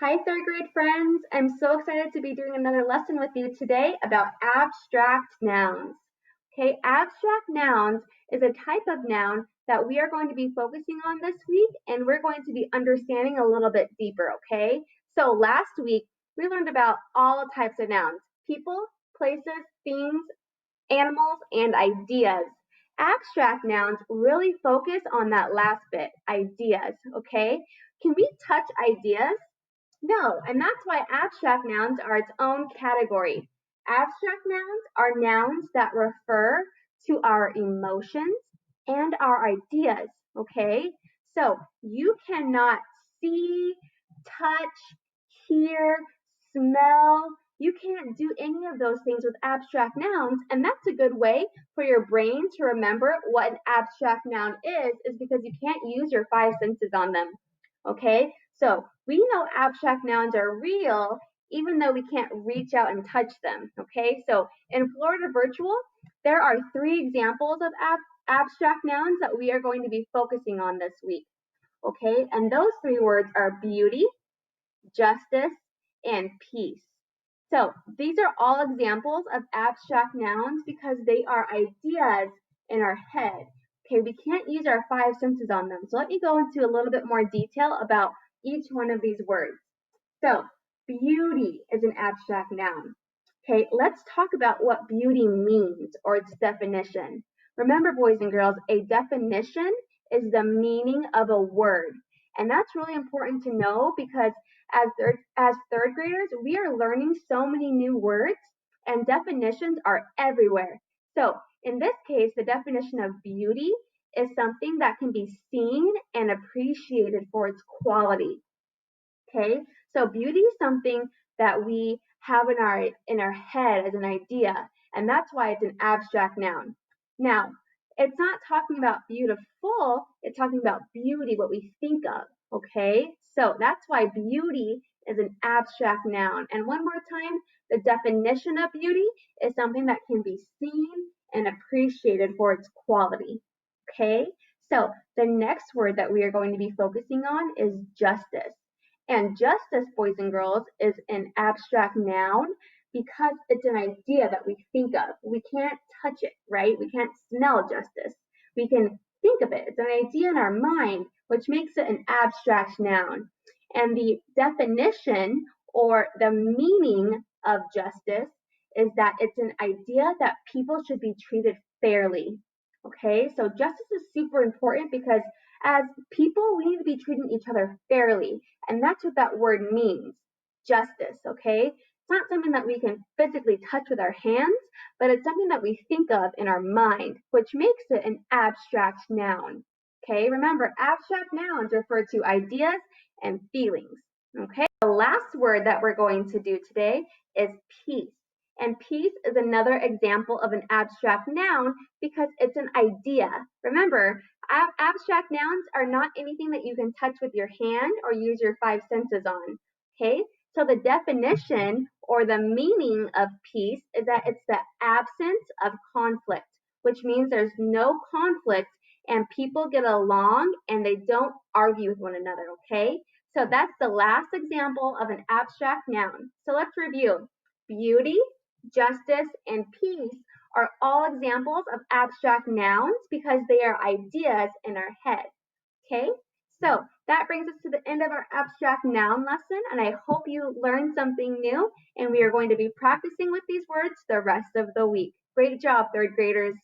Hi, third grade friends. I'm so excited to be doing another lesson with you today about abstract nouns. Okay, abstract nouns is a type of noun that we are going to be focusing on this week, and we're going to be understanding a little bit deeper, okay? So last week, we learned about all types of nouns: people, places, things, animals, and ideas. Abstract nouns really focus on that last bit, ideas, okay? Can we touch ideas? No, and that's why abstract nouns are its own category. Abstract nouns are nouns that refer to our emotions and our ideas, okay? So you cannot see, touch, hear, smell. You can't do any of those things with abstract nouns, and that's a good way for your brain to remember what an abstract noun is because you can't use your five senses on them. Okay, so we know abstract nouns are real even though we can't reach out and touch them. Okay, so in Florida Virtual, there are three examples of abstract nouns that we are going to be focusing on this week. Okay, and those three words are beauty, justice, and peace. So these are all examples of abstract nouns because they are ideas in our head. Okay, we can't use our five senses on them. So let me go into a little bit more detail about each one of these words. So beauty is an abstract noun. Okay, let's talk about what beauty means or its definition. Remember, boys and girls, a definition is the meaning of a word. And that's really important to know because as third graders, we are learning so many new words and definitions are everywhere. So in this case, the definition of beauty is something that can be seen and appreciated for its quality. Okay, so beauty is something that we have in our head as an idea, and that's why it's an abstract noun. Now, it's not talking about beautiful, it's talking about beauty, what we think of. Okay, so that's why beauty is an abstract noun. And one more time, the definition of beauty is something that can be seen and appreciated for its quality. Okay, so the next word that we are going to be focusing on is justice. And justice, boys and girls, is an abstract noun because it's an idea that we think of. We can't touch it, right? We can't smell justice. We can think of it. It's an idea in our mind, which makes it an abstract noun. And the definition or the meaning of justice is that it's an idea that people should be treated fairly. Okay, so justice is super important because as people, we need to be treating each other fairly. And that's what that word means, justice, okay? It's not something that we can physically touch with our hands, but it's something that we think of in our mind, which makes it an abstract noun. Okay, remember, abstract nouns refer to ideas and feelings. Okay, the last word that we're going to do today is peace. And peace is another example of an abstract noun because it's an idea. Remember, abstract nouns are not anything that you can touch with your hand or use your five senses on. Okay, so the definition or the meaning of peace is that it's the absence of conflict, which means there's no conflict and people get along and they don't argue with one another. Okay, so that's the last example of an abstract noun. So let's review: beauty, justice, and peace are all examples of abstract nouns because they are ideas in our head. Okay, so that brings us to the end of our abstract noun lesson, and I hope you learned something new. And we are going to be practicing with these words the rest of the week. Great job, third graders.